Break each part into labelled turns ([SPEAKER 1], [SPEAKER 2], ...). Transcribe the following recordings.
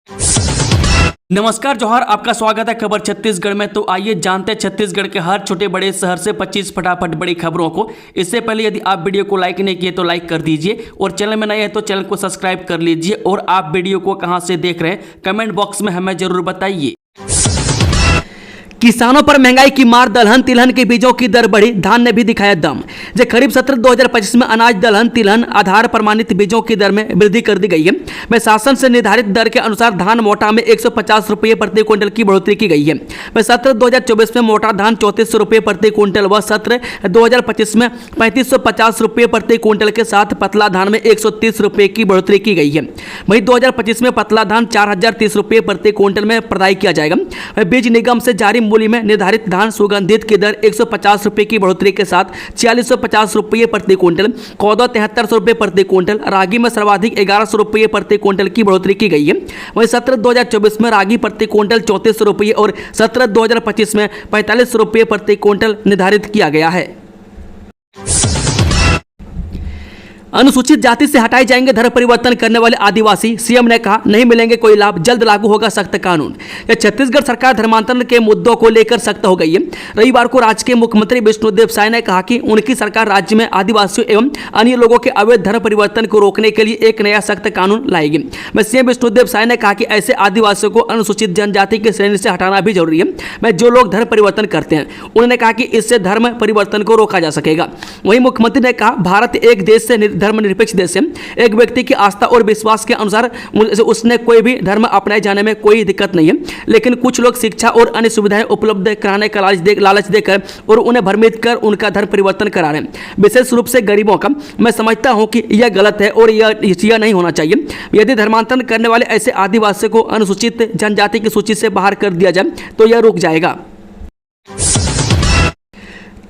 [SPEAKER 1] नमस्कार जोहार, आपका स्वागत है खबर छत्तीसगढ़ में। तो आइए जानते हैं छत्तीसगढ़ के हर छोटे बड़े शहर से 25 फटाफट बड़ी खबरों को। इससे पहले यदि आप वीडियो को लाइक नहीं किए तो लाइक कर दीजिए और चैनल में नए हैं तो चैनल को सब्सक्राइब कर लीजिए। और आप वीडियो को कहां से देख रहे हैं कमेंट बॉक्स में हमें जरूर बताइए। किसानों पर महंगाई की मार, दलहन तिलहन के बीजों की दर बढ़ी, धान ने भी दिखाया दम। जो खरीफ सत्र 2025 में अनाज दलहन तिलहन आधार प्रमाणित बीजों की दर में वृद्धि कर दी गई है। वह शासन से निर्धारित दर के अनुसार धान मोटा में 150 रुपये प्रति क्विंटल की बढ़ोतरी की गई है। वह सत्र 2024 में मोटा धान 3400 रुपये प्रति क्विंटल व सत्र 2025 में 3550 रुपये प्रति क्विंटल के साथ पतला धान में 130 रुपये की बढ़ोतरी की गई है। वहीं 2025 में पतला धान 4030 रुपये प्रति क्विंटल में प्रदाय किया जाएगा। वह बीज निगम से जारी मूल्य में निर्धारित धान सुगंधित की दर 150 रुपये की बढ़ोतरी के साथ 4650 रुपये प्रति क्विंटल, कौदा 7300 रुपये प्रति क्विंटल, रागी में सर्वाधिक 1100 रुपये प्रति क्विंटल की बढ़ोतरी की गई है। वहीं सत्र 2024 में रागी प्रति क्विंटल 3400 रुपये और सत्र 2025 में 45 रुपये प्रति क्विंटल निर्धारित किया गया है। अनुसूचित जाति से हटाए जाएंगे धर्म परिवर्तन करने वाले आदिवासी, सीएम ने कहा नहीं मिलेंगे कोई लाभ, जल्द लागू होगा सख्त कानून। छत्तीसगढ़ सरकार धर्मांतरण के मुद्दों को लेकर सख्त हो गई है। रविवार को राज्य के मुख्यमंत्री विष्णुदेव साय ने कहा कि उनकी सरकार राज्य में आदिवासियों एवं अन्य लोगों के अवैध धर्म परिवर्तन को रोकने के लिए एक नया सख्त कानून लाएगी। मैं सीएम विष्णुदेव साय ने कहा कि ऐसे आदिवासियों को अनुसूचित जनजाति की श्रेणी से हटाना भी जरूरी है। मैं जो लोग धर्म परिवर्तन करते हैं, उन्होंने कहा कि इससे धर्म परिवर्तन को रोका जा सकेगा। वहीं मुख्यमंत्री ने कहा भारत एक देश से धर्मनिरपेक्ष देश है। एक व्यक्ति की आस्था और विश्वास के अनुसार उसने कोई भी धर्म अपनाए जाने में कोई दिक्कत नहीं है, लेकिन कुछ लोग शिक्षा और अन्य सुविधाएं उपलब्ध कराने का लालच देकर और उन्हें भ्रमित कर उनका धर्म परिवर्तन करा रहे हैं, विशेष रूप से गरीबों का। मैं समझता हूं कि यह गलत है और यह नहीं होना चाहिए। यदि धर्मांतरण करने वाले ऐसे आदिवासियों को अनुसूचित जनजाति की सूची से बाहर कर दिया जाए तो यह रुक जाएगा।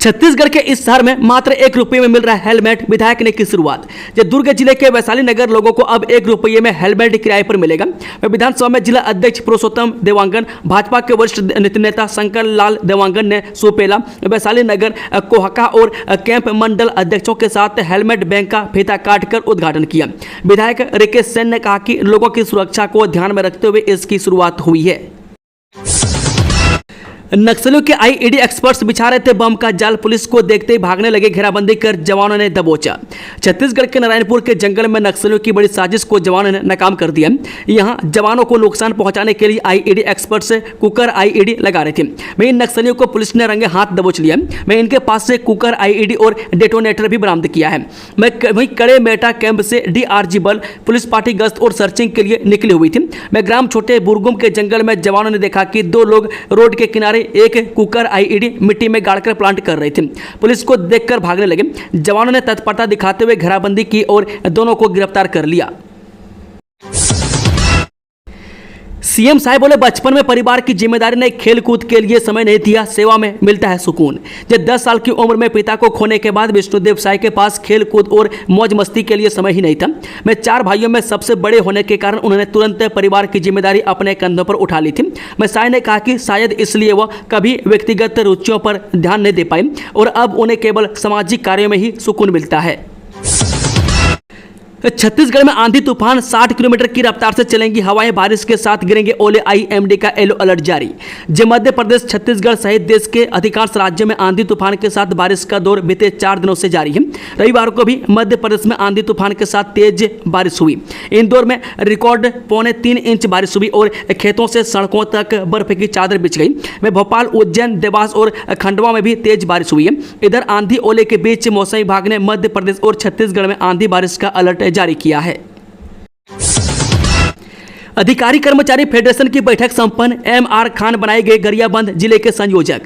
[SPEAKER 1] छत्तीसगढ़ के इस शहर में मात्र 1 रुपये में मिल रहा है हेलमेट, विधायक ने की शुरुआत। जब दुर्ग जिले के वैशाली नगर लोगों को अब 1 रुपये में हेलमेट किराए पर मिलेगा। विधानसभा में जिला अध्यक्ष पुरुषोत्तम देवांगन, भाजपा के वरिष्ठ नेता शंकर लाल देवांगन ने सुपेला, वैशाली नगर, कोहका और कैंप मंडल अध्यक्षों के साथ हेलमेट बैंक का फीता काटकर उद्घाटन किया। विधायक रिकेश सेन ने कहा कि लोगों की सुरक्षा को ध्यान में रखते हुए इसकी शुरुआत हुई है। नक्सलियों के आईईडी एक्सपर्ट्स बिछा रहे थे बम का जाल, पुलिस को देखते ही भागने लगे, घेराबंदी कर जवानों ने दबोचा। छत्तीसगढ़ के नारायणपुर के जंगल में नक्सलियों की बड़ी साजिश को जवानों ने नाकाम कर दिया। यहां जवानों को नुकसान पहुंचाने के लिए आईईडी एक्सपर्ट से कुकर आईईडी लगा रहे थे। वहीं इन नक्सलियों को पुलिस ने रंगे हाथ दबोच लिया। वहीं इनके पास से कुकर आईईडी और डेटोनेटर भी बरामद किया है। वहीं कड़े मेटा कैंप से डीआरजी बल पुलिस पार्टी गश्त और सर्चिंग के लिए निकली हुई थी। मैं ग्राम छोटे बुरगुम के जंगल में जवानों ने देखा कि 2 लोग रोड के किनारे एक कुकर आईईडी मिट्टी में गाड़कर प्लांट कर रहे थे। पुलिस को देखकर भागने लगे। जवानों ने तत्परता दिखाते हुए घेराबंदी की और दोनों को गिरफ्तार कर लिया। सीएम साहब बोले बचपन में परिवार की जिम्मेदारी ने खेल कूद के लिए समय नहीं दिया, सेवा में मिलता है सुकून। जब 10 साल की उम्र में पिता को खोने के बाद विष्णुदेव साय के पास खेल कूद और मौज मस्ती के लिए समय ही नहीं था। मैं 4 भाइयों में सबसे बड़े होने के कारण उन्होंने तुरंत परिवार की जिम्मेदारी अपने कंधों पर उठा ली थी। मैं साय ने कहा कि शायद इसलिए वह कभी व्यक्तिगत रुचियों पर ध्यान नहीं दे पाए और अब उन्हें केवल सामाजिक कार्यों में ही सुकून मिलता है। छत्तीसगढ़ में आंधी तूफान 60 किलोमीटर की रफ्तार से चलेंगी हवाएं, बारिश के साथ गिरेंगे ओले, आईएमडी का येलो अलर्ट जारी। मध्य प्रदेश, छत्तीसगढ़ सहित देश के अधिकांश राज्यों में आंधी तूफान के साथ बारिश का दौर बीते 4 दिनों से जारी है। रविवार को भी मध्य प्रदेश में आंधी तूफान के साथ तेज बारिश हुई। इंदौर में रिकॉर्ड 3.25 इंच बारिश हुई और खेतों से सड़कों तक बर्फ की चादर बिछ गई। वहीं भोपाल, उज्जैन, देवास और खंडवा में भी तेज बारिश हुई है। इधर आंधी ओले के बीच मौसम विभाग ने मध्य प्रदेश और छत्तीसगढ़ में आंधी बारिश का अलर्ट जारी किया है। अधिकारी कर्मचारी फेडरेशन की बैठक संपन्न, एमआर खान बनाए गए गरियाबंद जिले के संयोजक।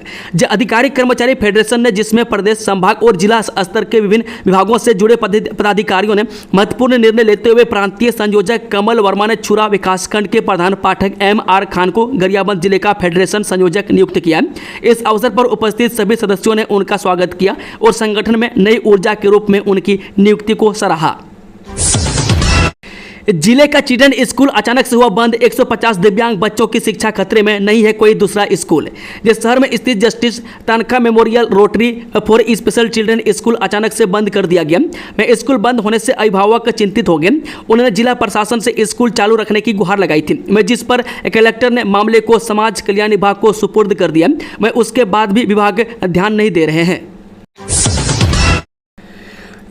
[SPEAKER 1] अधिकारी कर्मचारी फेडरेशन ने, जिसमें प्रदेश, संभाग और जिला स्तर के विभिन्न विभागों से जुड़े पदाधिकारियों ने महत्वपूर्ण निर्णय लेते हुए प्रांतीय संयोजक कमल वर्मा ने छुरा विकासखंड के प्रधान पाठक एमआर खान को गरियाबंद जिले का फेडरेशन संयोजक नियुक्त किया। इस अवसर पर उपस्थित सभी सदस्यों ने उनका स्वागत किया और संगठन में नई ऊर्जा के रूप में उनकी नियुक्ति को सराहा। जिले का चिल्ड्रन स्कूल अचानक से हुआ बंद। 150 दिव्यांग बच्चों की शिक्षा खतरे में, नहीं है कोई दूसरा स्कूल। जिस शहर में स्थित justice Tankha memorial rotary for special children school अचानक से बंद कर दिया गया। मैं स्कूल बंद होने से अभिभावक चिंतित हो गए। उन्होंने जिला प्रशासन से स्कूल चालू रखने की गुहार लगाई थी, मैं जिस पर कलेक्टर ने मामले को समाज कल्याण विभाग को सुपुर्द कर दिया। मैं उसके बाद भी विभाग ध्यान नहीं दे रहे हैं।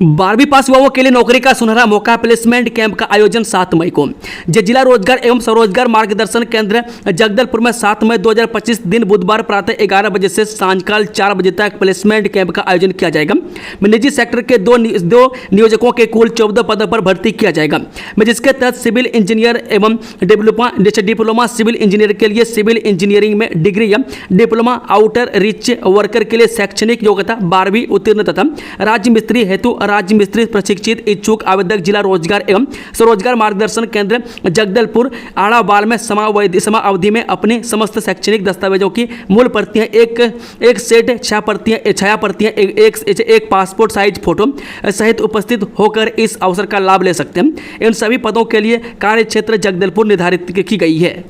[SPEAKER 1] 12वीं पास युवाओं के लिए नौकरी का सुनहरा मौका। प्लेसमेंट कैंप का आयोजन 7 मई को जिला रोजगार एवं स्वरोजगार मार्गदर्शन केंद्र जगदलपुर में 7 मई 2025 दिन बुधवार प्रातः 11 बजे से सांझकाल 4 बजे तक प्लेसमेंट कैंप का आयोजन किया जाएगा। निजी सेक्टर के दो नियोजकों के कुल 14 पदों पर भर्ती किया जाएगा, जिसके तहत सिविल इंजीनियर एवं डिप्लोमा सिविल इंजीनियर के लिए सिविल इंजीनियरिंग में डिग्री या डिप्लोमा, आउटर रिच वर्कर के लिए शैक्षणिक योग्यता 12वीं उत्तीर्ण तथा राज्य मिस्त्री हेतु राज्य मिस्त्री प्रशिक्षित इच्छुक आवेदक जिला रोजगार एवं स्वरोजगार मार्गदर्शन केंद्र जगदलपुर आड़ावाल में समाअवधि में अपनी समस्त शैक्षणिक दस्तावेजों की मूल प्रतियां, एक सेट छाया प्रतियां, एक पासपोर्ट साइज फोटो सहित उपस्थित होकर इस अवसर का लाभ ले सकते हैं। इन सभी पदों के लिए कार्य क्षेत्र जगदलपुर निर्धारित की गई है।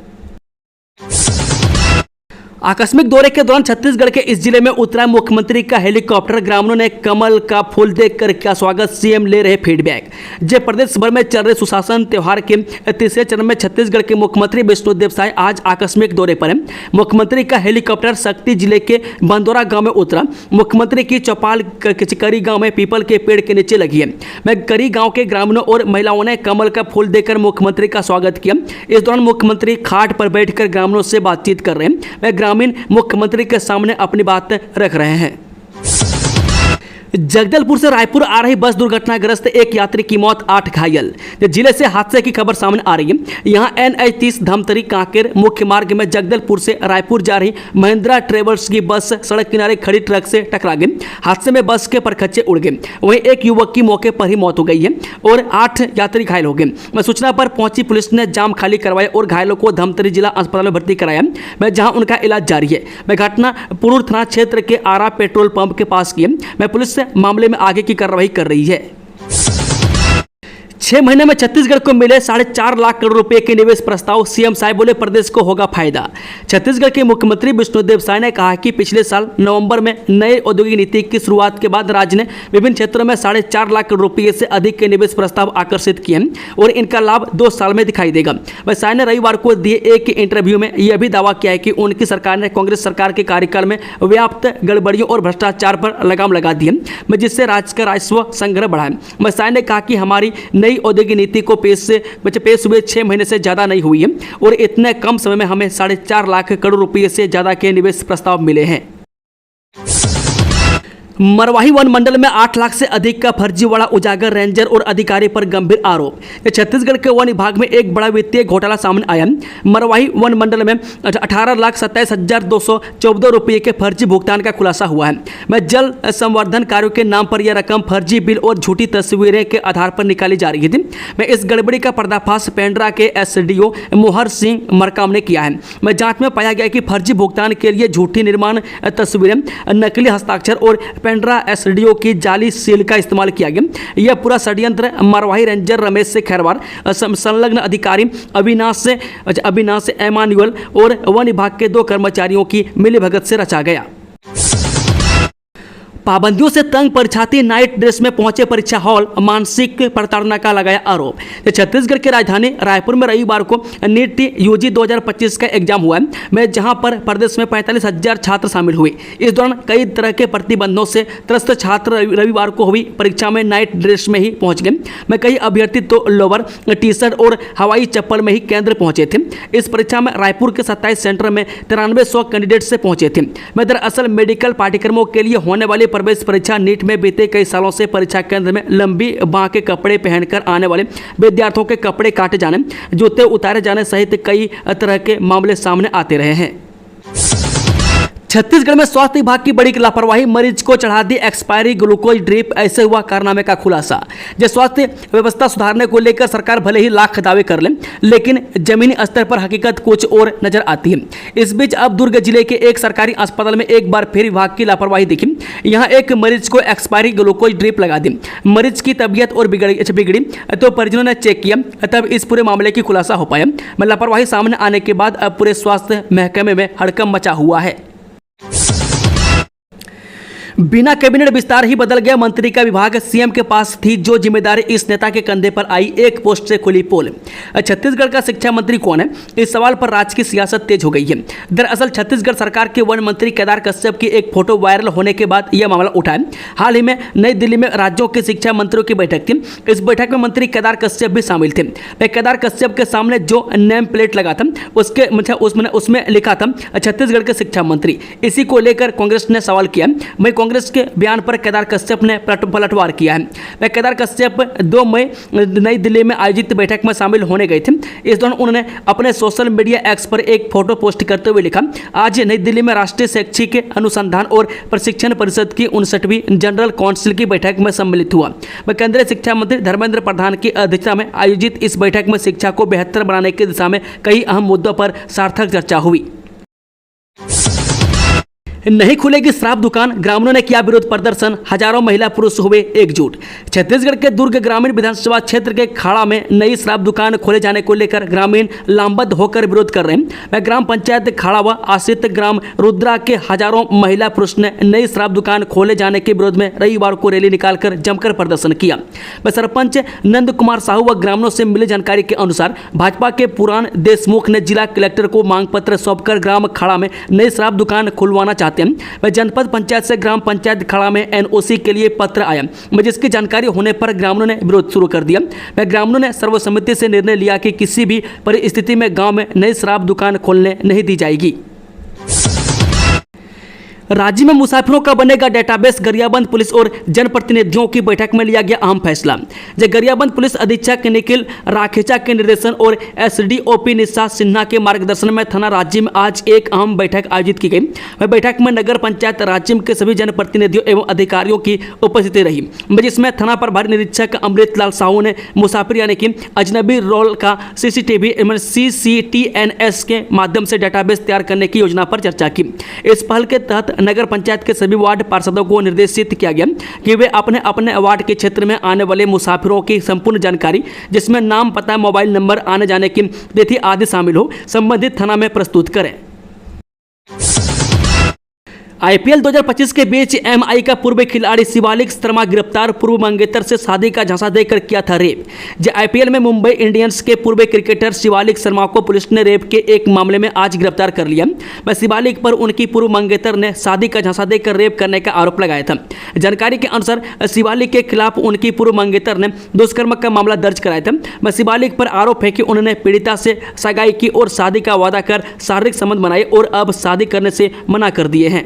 [SPEAKER 1] आकस्मिक दौरे के दौरान छत्तीसगढ़ के इस जिले में उतरा मुख्यमंत्री का हेलीकॉप्टर। ग्रामीणों ने कमल का फूल देखकर किया स्वागत, सीएम ले रहे फीडबैक। जब प्रदेश भर में चल रहे सुशासन त्योहार के तीसरे चरण में छत्तीसगढ़ के मुख्यमंत्री विष्णुदेव साय आज आकस्मिक दौरे पर हैं। मुख्यमंत्री का हेलीकॉप्टर शक्ति जिले के बंदोरा गांव में उतरा। मुख्यमंत्री की चौपाल करी गांव में पीपल के पेड़ के नीचे लगी है। मैं करी गांव के ग्रामीणों और महिलाओं ने कमल का फूल देकर मुख्यमंत्री का स्वागत किया। इस दौरान मुख्यमंत्री खाट पर बैठकर ग्रामीणों से बातचीत कर रहे हैं। मैं ग्रामीण मुख्यमंत्री के सामने अपनी बात रख रहे हैं। जगदलपुर से रायपुर आ रही बस दुर्घटनाग्रस्त, एक यात्री की मौत, 8 घायल। जिले से हादसे की खबर सामने आ रही है। यहां NH30 धमतरी कांकेर मुख्य मार्ग में जगदलपुर से रायपुर जा रही महिंद्रा ट्रेवल्स की बस सड़क किनारे खड़ी ट्रक से टकरा गई। हादसे में बस के परखच्चे उड़ गए। वहीं एक युवक की मौके पर ही मौत हो गई है और 8 यात्री घायल हो गए। सूचना पर पहुंची पुलिस ने जाम खाली करवाया और घायलों को धमतरी जिला अस्पताल में भर्ती कराया, जहां उनका इलाज जारी है। घटना पुरूर थाना क्षेत्र के आरा पेट्रोल पंप के पास की है। पुलिस मामले में आगे की कार्रवाई कर रही है। 6 महीने में छत्तीसगढ़ को मिले 4.5 लाख करोड़ रुपए के निवेश प्रस्ताव। सीएम साय बोले प्रदेश को होगा फायदा। छत्तीसगढ़ के मुख्यमंत्री विष्णुदेव साय ने कहा कि पिछले साल नवंबर में नए औद्योगिक नीति की शुरुआत के बाद राज्य ने विभिन्न क्षेत्रों में 4.5 लाख करोड़ रुपए से अधिक के निवेश प्रस्ताव आकर्षित किए हैं और इनका लाभ 2 साल में दिखाई देगा। वह साय ने रविवार को दिए एक इंटरव्यू में यह भी दावा किया है कि उनकी सरकार ने कांग्रेस सरकार के कार्यकाल में व्याप्त गड़बड़ियों और भ्रष्टाचार पर लगाम लगा दी है, जिससे राज्य का राजस्व संग्रह बढ़ा है। साय ने कहा कि हमारी नई औद्योगिक नीति को पेश हुए 6 महीने से ज्यादा नहीं हुई है और इतने कम समय में हमें 4.5 लाख करोड़ रुपए से ज्यादा के निवेश प्रस्ताव मिले हैं। मरवाही वन मंडल में 8 लाख से अधिक का फर्जीवाड़ा उजागर, रेंजर और अधिकारी पर गंभीर आरोप। छत्तीसगढ़ के वन विभाग में एक बड़ा वित्तीय घोटाला सामने आया। मरवाही वन मंडल में 18,27,214 रुपये के फर्जी भुगतान का खुलासा हुआ है। मैं जल संवर्धन कार्यों के नाम पर यह रकम फर्जी बिल और झूठी तस्वीरें के आधार पर निकाली जा रही थी। मैं इस गड़बड़ी का पर्दाफाश पेंड्रा के SDO मोहर सिंह मरकाम ने किया है। मैं जांच में पाया गया कि फर्जी भुगतान के लिए झूठी निर्माण तस्वीरें, नकली हस्ताक्षर और पेंड्रा SDO की जाली सील का इस्तेमाल किया गया। यह पूरा षड्यंत्र मरवाही रेंजर रमेश से खैरवार, संलग्न अधिकारी अविनाश एमानुअल और वन विभाग के 2 कर्मचारियों की मिलीभगत से रचा गया। पाबंदियों से तंग परीक्षार्थी नाइट ड्रेस में पहुंचे परीक्षा हॉल, मानसिक प्रताड़ना का लगाया आरोप। छत्तीसगढ़ के राजधानी रायपुर में रविवार को नीट UG 2025 का एग्जाम हुआ है, जहां पर प्रदेश में 45,000 छात्र शामिल हुए। इस दौरान कई तरह के प्रतिबंधों से त्रस्त छात्र रविवार को हुई परीक्षा में नाइट ड्रेस में ही पहुंच गए। कई अभ्यर्थी तो लोअर टी-शर्ट और हवाई चप्पल में ही केंद्र पहुंचे थे। इस परीक्षा में रायपुर के 27 सेंटर में 9300 कैंडिडेट से पहुंचे थे। दरअसल मेडिकल पाठ्यक्रमों के लिए होने वाली प्रवेश परीक्षा नीट में बीते कई सालों से परीक्षा केंद्र में लंबी बांह के कपड़े पहनकर आने वाले विद्यार्थियों के कपड़े काटे जाने, जूते उतारे जाने सहित कई तरह के मामले सामने आते रहे हैं। छत्तीसगढ़ में स्वास्थ्य विभाग की बड़ी लापरवाही, मरीज को चढ़ा दी एक्सपायरी ग्लूकोज ड्रिप, ऐसे हुआ कारनामे का खुलासा। जो स्वास्थ्य व्यवस्था सुधारने को लेकर सरकार भले ही लाख दावे कर ले, लेकिन जमीनी स्तर पर हकीकत कुछ और नजर आती है। इस बीच अब दुर्ग जिले के एक सरकारी अस्पताल में एक बार फिर विभाग की लापरवाही दिखी। यहां एक मरीज को एक्सपायरी ग्लूकोज ड्रिप लगा दी। मरीज की तबीयत और बिगड़ी तो परिजनों ने चेक किया, तब इस पूरे मामले की खुलासा हो पाया। लापरवाही सामने आने के बाद अब पूरे स्वास्थ्य महकमे में हड़कंप मचा हुआ है। बिना कैबिनेट विस्तार ही बदल गया मंत्री का विभाग, सीएम के पास थी जो जिम्मेदारी इस नेता के कंधे पर आई, एक पोस्ट से खुली पोल। छत्तीसगढ़ का शिक्षा मंत्री कौन है, इस सवाल पर राज्य की सियासत तेज हो गई है। दरअसल छत्तीसगढ़ सरकार के वन मंत्री केदार कश्यप की एक फोटो वायरल होने के बाद यह मामला उठा है। हाल ही में नई दिल्ली में राज्यों के शिक्षा मंत्रियों की बैठक थी। इस बैठक में मंत्री केदार कश्यप भी शामिल थे। केदार कश्यप के सामने जो नेम प्लेट लगा था उसमें लिखा था छत्तीसगढ़ के शिक्षा मंत्री। इसी को लेकर कांग्रेस ने सवाल किया। कांग्रेस के बयान पर केदार कश्यप ने पलटवार किया है। केदार कश्यप 2 मई नई दिल्ली में आयोजित बैठक में शामिल होने गए थे। इस दौरान उन्होंने अपने सोशल मीडिया एक्स पर एक फोटो पोस्ट करते हुए लिखा, आज नई दिल्ली में राष्ट्रीय शैक्षिक अनुसंधान और प्रशिक्षण परिषद की 59वीं जनरल काउंसिल की बैठक में सम्मिलित हुआ। केंद्रीय शिक्षा मंत्री धर्मेंद्र प्रधान की अध्यक्षता में आयोजित इस बैठक में शिक्षा को बेहतर बनाने की दिशा में कई अहम मुद्दों पर सार्थक चर्चा हुई। नहीं खुलेगी शराब दुकान, ग्रामीणों ने किया विरोध प्रदर्शन, हजारों महिला पुरुष हुए एकजुट। छत्तीसगढ़ के दुर्ग ग्रामीण विधानसभा क्षेत्र के खाड़ा में नई शराब दुकान खोले जाने को लेकर ग्रामीण लामबद्ध होकर विरोध कर रहे हैं। ग्राम पंचायत खाड़ा व आश्रित ग्राम रुद्रा के हजारों महिला पुरुष ने नई शराब दुकान खोले जाने के विरोध में रविवार को रैली निकालकर जमकर प्रदर्शन किया। सरपंच नंद कुमार साहू व ग्रामीणों से मिली जानकारी के अनुसार भाजपा के पुराण देशमुख ने जिला कलेक्टर को मांग पत्र सौंपकर ग्राम खाड़ा में नई शराब दुकान खुलवाना चाहते हैं। जनपद पंचायत से ग्राम पंचायत खाड़ा में एनओसी के लिए पत्र आया, जिसकी जानकारी होने पर ग्रामीणों ने विरोध शुरू कर दिया। ग्रामीणों ने सर्वसम्मति से निर्णय लिया कि किसी भी परिस्थिति में गांव में नई शराब दुकान खोलने नहीं दी जाएगी। राज्य में मुसाफिरों का बनेगा डेटाबेस, गरियाबंद पुलिस और जनप्रतिनिधियों की बैठक में लिया गया अहम फैसला। गरियाबंद पुलिस अधीक्षक निखिल राखेचा के निर्देशन और एसडीओपी निशा सिन्हा के मार्गदर्शन में थाना राज्य में आज एक अहम बैठक आयोजित की गई। बैठक में नगर पंचायत राज्य के सभी जनप्रतिनिधियों एवं अधिकारियों की उपस्थिति रही, जिसमें थाना प्रभारी निरीक्षक अमृत लाल साहू ने मुसाफिर यानी कि अजनबी रोल का CCTNS के माध्यम से डेटाबेस तैयार करने की योजना पर चर्चा की। इस पहल के तहत नगर पंचायत के सभी वार्ड पार्षदों को निर्देशित किया गया कि वे अपने अपने वार्ड के क्षेत्र में आने वाले मुसाफिरों की संपूर्ण जानकारी, जिसमें नाम, पता, मोबाइल नंबर, आने जाने की तिथि आदि शामिल हो, संबंधित थाना में प्रस्तुत करें। IPL 2025 के बीच MI का पूर्व खिलाड़ी शिवालिक शर्मा गिरफ्तार, पूर्व मंगेतर से शादी का झांसा देकर किया था रेप। IPL में मुंबई इंडियंस के पूर्व क्रिकेटर शिवालिक शर्मा को पुलिस ने रेप के एक मामले में आज गिरफ्तार कर लिया। शिवालिक पर उनकी पूर्व मंगेतर ने शादी का झांसा देकर रेप करने का आरोप लगाया था। जानकारी के अनुसार शिवालिक के खिलाफ उनकी पूर्व मंगेतर ने दुष्कर्म का मामला दर्ज कराया था। शिवालिक पर आरोप है कि उन्होंने पीड़िता से सगाई की और शादी का वादा कर शारीरिक संबंध बनाए और अब शादी करने से मना कर दिए हैं।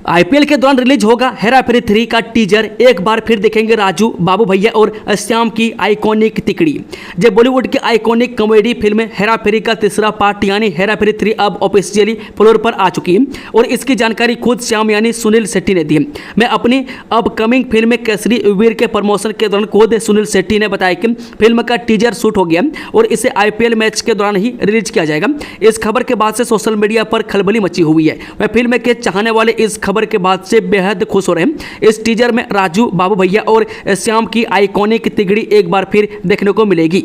[SPEAKER 1] IPL के दौरान रिलीज होगा हेरा फेरी 3 का टीजर, एक बार फिर देखेंगे राजू, बाबू भैया और श्याम की आइकॉनिक तिकड़ी। बॉलीवुड की आइकॉनिक कॉमेडी फिल्म हेरा फेरी का तीसरा पार्ट यानी हेरा फेरी 3 अब ऑफिशियली फ्लोर पर आ चुकी है और इसकी जानकारी खुद श्याम यानी सुनील शेट्टी ने दी। मैं अपनी अपकमिंग फिल्म केसरी वीर के प्रमोशन के दौरान खुद सुनील शेट्टी ने बताया कि फिल्म का टीजर शूट हो गया और इसे IPL मैच के दौरान ही रिलीज किया जाएगा। इस खबर के बाद से सोशल मीडिया पर खलबली मची हुई है। वह फिल्म के चाहने वाले इस खबर के बाद से बेहद खुश हो रहे हैं। इस टीजर में राजू, बाबू भैया और श्याम की आइकॉनिक तिगड़ी एक बार फिर देखने को मिलेगी।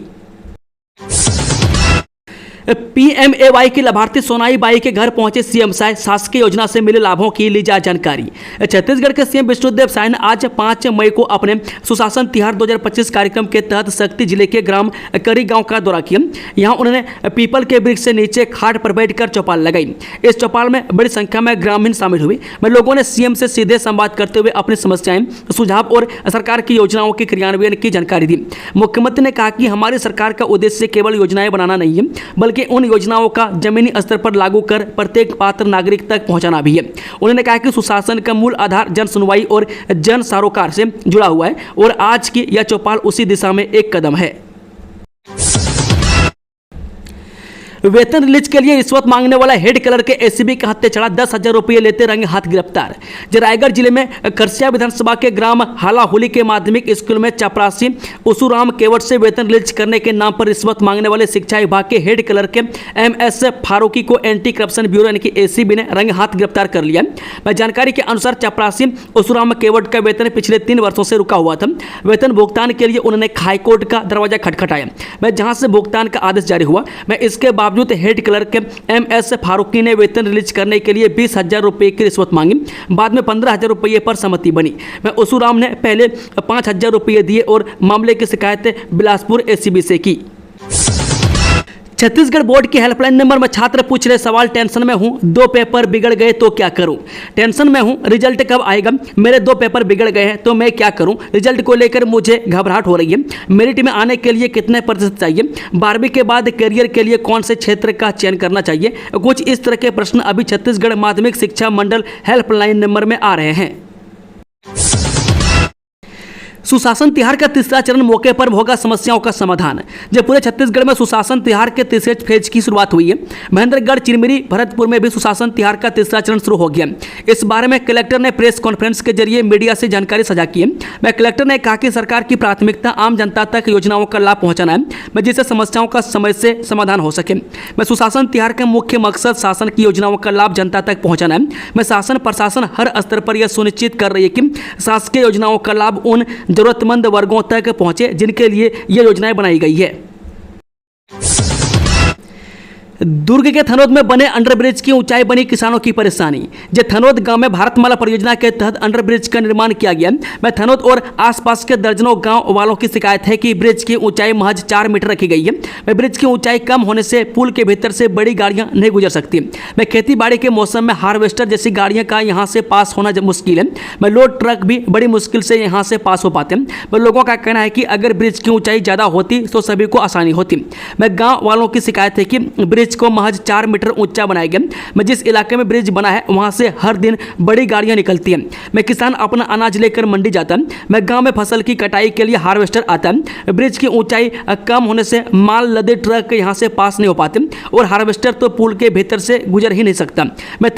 [SPEAKER 1] PMAY की लाभार्थी सोनाई बाई के घर पहुंचे सीएम साय, शासकीय योजना से मिले लाभों की ली जा जानकारी। छत्तीसगढ़ के सीएम विष्णुदेव साय ने आज 5 मई को अपने सुशासन तिहार 2025 कार्यक्रम के तहत शक्ति जिले के ग्राम करी गांव का दौरा किया। यहां उन्होंने पीपल के वृक्ष से नीचे खाट पर बैठकर चौपाल लगाई। इस चौपाल में बड़ी संख्या में ग्रामीण शामिल हुए। लोगों ने सीएम से सीधे संवाद करते हुए अपनी समस्याएं, सुझाव और सरकार की योजनाओं के क्रियान्वयन की जानकारी दी। मुख्यमंत्री ने कहा कि हमारी सरकार का उद्देश्य केवल योजनाएं बनाना नहीं है, बल्कि उन योजनाओं का जमीनी स्तर पर लागू कर प्रत्येक पात्र नागरिक तक पहुंचाना भी है। उन्होंने कहा कि सुशासन का मूल आधार जन सुनवाई और जन सरोकार से जुड़ा हुआ है और आज की यह चौपाल उसी दिशा में एक कदम है। वेतन रिलीज के लिए रिश्वत मांगने वाला हेड क्लर्क के एसीबी का हत्या चढ़ा 10,000 रुपये लेते रंगे हाथ गिरफ्तार। रायगढ़ जिले में करसिया विधानसभा के ग्राम हालाहुली के माध्यमिक स्कूल में चपरासी उसुराम केवट से वेतन रिलीज करने के नाम पर रिश्वत मांगने वाले शिक्षा विभाग के हेड क्लर्क के MS फारूकी को एंटी करप्शन ब्यूरो यानी कि एसीबी ने रंगे हाथ गिरफ्तार कर लिया। जानकारी के अनुसार चपरासी उसुराम केवट का वेतन पिछले 3 वर्षों से रुका हुआ था। वेतन भुगतान के लिए उन्होंने हाईकोर्ट का दरवाजा खटखटाया, जहां से भुगतान का आदेश जारी हुआ। इसके बावजूद हेड क्लर्क MS फारूकी ने वेतन रिलीज करने के लिए 20,000 रुपये की रिश्वत मांगी। बाद में 15,000 रुपये पर सहमति बनी। उसुराम ने पहले 5,000 रुपये दिए और मामले की शिकायत बिलासपुर एसीबी से की। छत्तीसगढ़ बोर्ड की हेल्पलाइन नंबर में छात्र पूछ रहे सवाल, टेंशन में हूं, 2 पेपर बिगड़ गए तो क्या करूं। टेंशन में हूं, रिजल्ट कब आएगा, मेरे 2 पेपर बिगड़ गए हैं तो मैं क्या करूं। रिजल्ट को लेकर मुझे घबराहट हो रही है। मेरिट में आने के लिए कितने प्रतिशत चाहिए। 12वीं के बाद करियर के लिए कौन से क्षेत्र का चयन करना चाहिए। कुछ इस तरह के प्रश्न अभी छत्तीसगढ़ माध्यमिक शिक्षा मंडल हेल्पलाइन नंबर में आ रहे हैं। सुशासन तिहार का तीसरा चरण मौके पर होगा समस्याओं का समाधान। जब पूरे छत्तीसगढ़ में सुशासन तिहार के तीसरे फेज की शुरुआत हुई है, महेंद्रगढ़, चिरमिरी, भरतपुर में भी सुशासन तिहार का तीसरा चरण शुरू हो गया। इस बारे में कलेक्टर ने प्रेस कॉन्फ्रेंस के जरिए मीडिया से जानकारी साझा की है। कलेक्टर ने कहा कि सरकार की प्राथमिकता आम जनता तक योजनाओं का लाभ पहुंचाना है, जिससे समस्याओं का समय से समाधान हो सके। सुशासन तिहार का मुख्य मकसद शासन की योजनाओं का लाभ जनता तक पहुंचाना है। शासन प्रशासन हर स्तर पर यह सुनिश्चित कर रही है कि शासकीय योजनाओं का लाभ उन जरूरतमंद वर्गों तक पहुंचे जिनके लिए ये योजनाएं बनाई गई है। दुर्ग के थनोद में बने अंडरब्रिज की ऊंचाई बनी किसानों की परेशानी। जब थनोद गांव में भारतमाला परियोजना के तहत अंडरब्रिज का निर्माण किया गया, मैं थनोद और आसपास के दर्जनों गांव वालों की शिकायत है कि ब्रिज की ऊंचाई महज 4 मीटर रखी गई है। ब्रिज की ऊंचाई कम होने से पुल के भीतर से बड़ी गाड़ियां नहीं गुजर सकती। खेती बाड़ी के मौसम में हार्वेस्टर जैसी गाड़ियों का यहाँ से पास होना मुश्किल है। लोड ट्रक भी बड़ी मुश्किल से यहाँ से पास हो पाते हैं। लोगों का कहना है कि अगर ब्रिज की ऊंचाई ज़्यादा होती तो सभी को आसानी होती। गाँव वालों की शिकायत है कि ब्रिज को महज 4 मीटर ऊंचा बनाया गया। जिस इलाके में ब्रिज बना है वहां से हर दिन बड़ी गाड़ियां निकलती हैं। किसान अपना अनाज लेकर मंडी जाता है। गांव में फसल की कटाई के लिए हार्वेस्टर आता है। ब्रिज की ऊंचाई कम होने से माल लदे ट्रक यहां से पास नहीं हो पाते और हार्वेस्टर तो पुल के भीतर से गुजर ही नहीं सकता।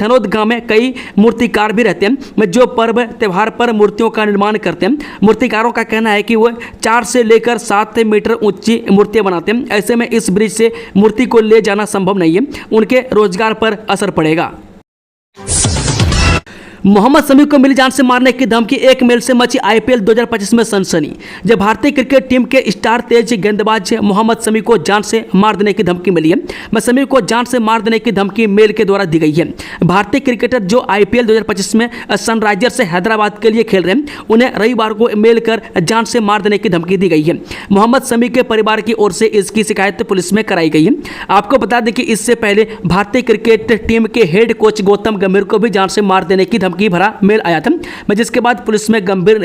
[SPEAKER 1] थनोद गांव में कई मूर्तिकार भी रहते हैं जो पर्व त्योहार पर मूर्तियों का निर्माण करते हैं। मूर्तिकारों का कहना है कि वह 4 से लेकर 7 मीटर ऊंची मूर्तियां बनाते हैं। ऐसे में इस ब्रिज से मूर्ति को ले जाना संभव नहीं है, उनके रोजगार पर असर पड़ेगा। मोहम्मद शमी को मिली जान से मारने की धमकी, 1 मेल से मची IPL 2025 में सनसनी। जब भारतीय क्रिकेट टीम के स्टार तेज गेंदबाज मोहम्मद शमी को जान से मार देने की धमकी मिली है। शमी को जान से मार देने की धमकी मेल के द्वारा दी गई है। भारतीय क्रिकेटर जो IPL 2025 में सनराइजर्स से हैदराबाद के लिए खेल रहे हैं, उन्हें रविवार को मेल कर जान से मार देने की धमकी दी गई है। मोहम्मद शमी के परिवार की ओर से इसकी शिकायत पुलिस में कराई गई है। आपको बता दें कि इससे पहले भारतीय क्रिकेट टीम के हेड कोच गौतम गंभीर को भी जान से मार देने की की भरा मेल आया था, जिसके बाद पुलिस से गंभीर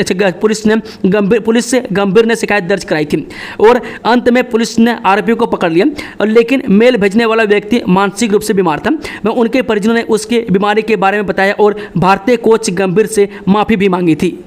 [SPEAKER 1] ने शिकायत दर्ज कराई थी और अंत में पुलिस ने आरोपी को पकड़ लिया। लेकिन मेल भेजने वाला व्यक्ति मानसिक रूप से बीमार था। उनके परिजनों ने उसकी बीमारी के बारे में बताया और भारतीय कोच गंभीर से माफी भी मांगी थी।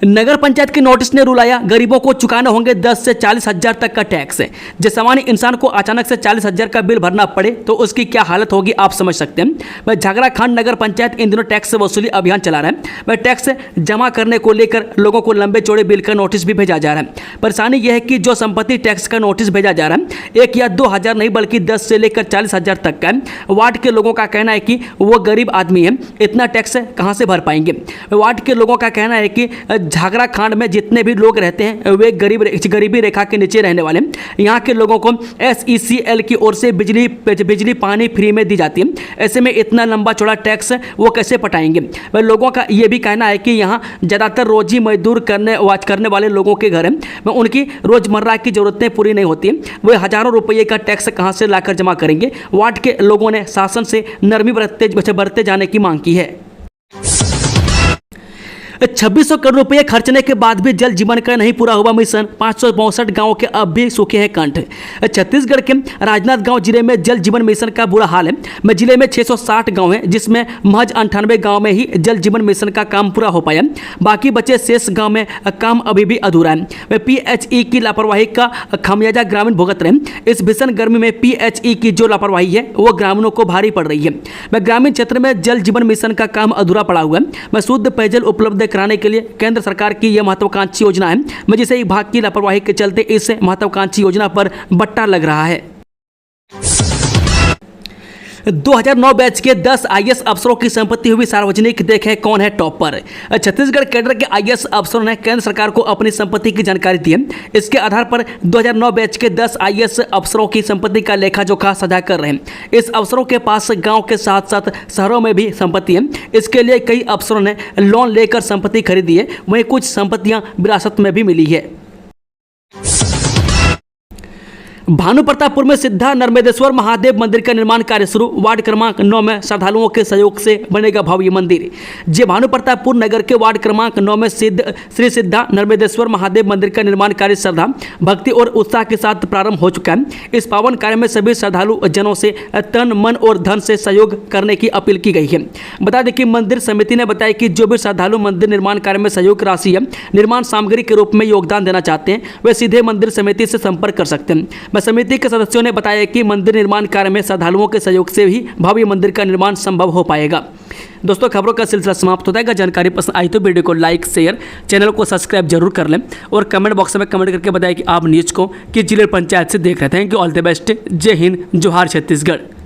[SPEAKER 1] नगर पंचायत के नोटिस ने रुलाया, गरीबों को चुकाने होंगे 10 से 40 हजार तक का टैक्स। जब सामान्य इंसान को अचानक से 40 हजार का बिल भरना पड़े तो उसकी क्या हालत होगी आप समझ सकते हैं। झागराखांड नगर पंचायत इन दिनों टैक्स वसूली अभियान चला रहा है। वह टैक्स जमा करने को लेकर लोगों को लंबे चौड़े बिल का नोटिस भी भेजा जा रहा है। परेशानी यह है कि जो संपत्ति टैक्स का नोटिस भेजा जा रहा है 1 या 2 हजार नहीं बल्कि 10 से लेकर 40 हजार तक का है। वार्ड के लोगों का कहना है कि वो गरीब आदमी है, इतना टैक्स कहाँ से भर पाएंगे। वार्ड के लोगों का कहना है कि झागराखांड में जितने भी लोग रहते हैं वे गरीबी रेखा के नीचे रहने वाले हैं। यहाँ के लोगों को SECL की ओर से बिजली पानी फ्री में दी जाती है। ऐसे में इतना लंबा चौड़ा टैक्स वो कैसे पटाएंगे। लोगों का ये भी कहना है कि यहाँ ज़्यादातर रोजी मजदूर करने वाले लोगों के घर हैं, उनकी रोजमर्रा की ज़रूरतें पूरी नहीं होती। वे हज़ारों रुपये का टैक्स कहाँ से लाकर जमा करेंगे। वार्ड के लोगों ने शासन से नरमी बरतते जाने की मांग की है। 2600 करोड़ रुपए खर्चने के बाद भी जल जीवन का नहीं पूरा हुआ मिशन। 562 गांवों के अब भी सूखे हैं कंठ। छत्तीसगढ़ के राजनांदगांव जिले में जल जीवन मिशन का बुरा हाल है। में जिले में 660 गांव हैं, जिसमें महज 98 गांव में ही जल जीवन मिशन का काम पूरा हो पाया। बाकी बचे शेष गांव में काम अभी भी अधूरा है। PHE की लापरवाही का खामियाजा ग्रामीण भुगत रहे। इस भीषण गर्मी में PHE की जो लापरवाही है वो ग्रामीणों को भारी पड़ रही है। ग्रामीण क्षेत्र में जल जीवन मिशन का काम अधूरा पड़ा हुआ है। शुद्ध पेयजल उपलब्ध कराने के लिए केंद्र सरकार की यह महत्वाकांक्षी योजना है, जिसे विभाग की लापरवाही के चलते इस महत्वाकांक्षी योजना पर बट्टा लग रहा है। 2009 बैच के 10 IAS अफसरों की संपत्ति हुई सार्वजनिक। देखें कौन है टॉप पर। छत्तीसगढ़ कैडर के IAS अफसरों ने केंद्र सरकार को अपनी संपत्ति की जानकारी दी है। इसके आधार पर 2009 बैच के 10 IAS अफसरों की संपत्ति का लेखा जोखा साझा कर रहे हैं। इस अफसरों के पास गांव के साथ साथ शहरों में भी संपत्ति है। इसके लिए कई अफसरों ने लोन लेकर संपत्ति खरीदी है। वहीं कुछ संपत्तियां विरासत में भी मिली है। भानुप्रतापपुर में सिद्धा नर्मदेश्वर महादेव मंदिर का निर्माण कार्य शुरू। वार्ड क्रमांक 9 में श्रद्धालुओं के सहयोग से बनेगा भव्य मंदिर। जे भानुप्रतापपुर नगर के वार्ड क्रमांक 9 में श्री सिद्धा नर्मदेश्वर महादेव मंदिर का निर्माण कार्य श्रद्धा, भक्ति और उत्साह के साथ प्रारंभ हो चुका है। इस पावन कार्य में सभी श्रद्धालु जनों से तन मन और धन से सहयोग करने की अपील की गई है। बता दें कि मंदिर समिति ने बताया कि जो भी श्रद्धालु मंदिर निर्माण कार्य में सहयोग राशि या निर्माण सामग्री के रूप में योगदान देना चाहते हैं, वे सीधे मंदिर समिति से संपर्क कर सकते हैं। समिति के सदस्यों ने बताया कि मंदिर निर्माण कार्य में श्रद्धालुओं के सहयोग से ही भव्य मंदिर का निर्माण संभव हो पाएगा। दोस्तों, खबरों का सिलसिला समाप्त होता है। अगर जानकारी पसंद आई तो वीडियो को लाइक, शेयर, चैनल को सब्सक्राइब जरूर कर लें और कमेंट बॉक्स में कमेंट करके बताएं कि आप न्यूज़ को किस जिले पंचायत से देख रहे थे। Thank you, all the best. जय हिंद, जोहार छत्तीसगढ़।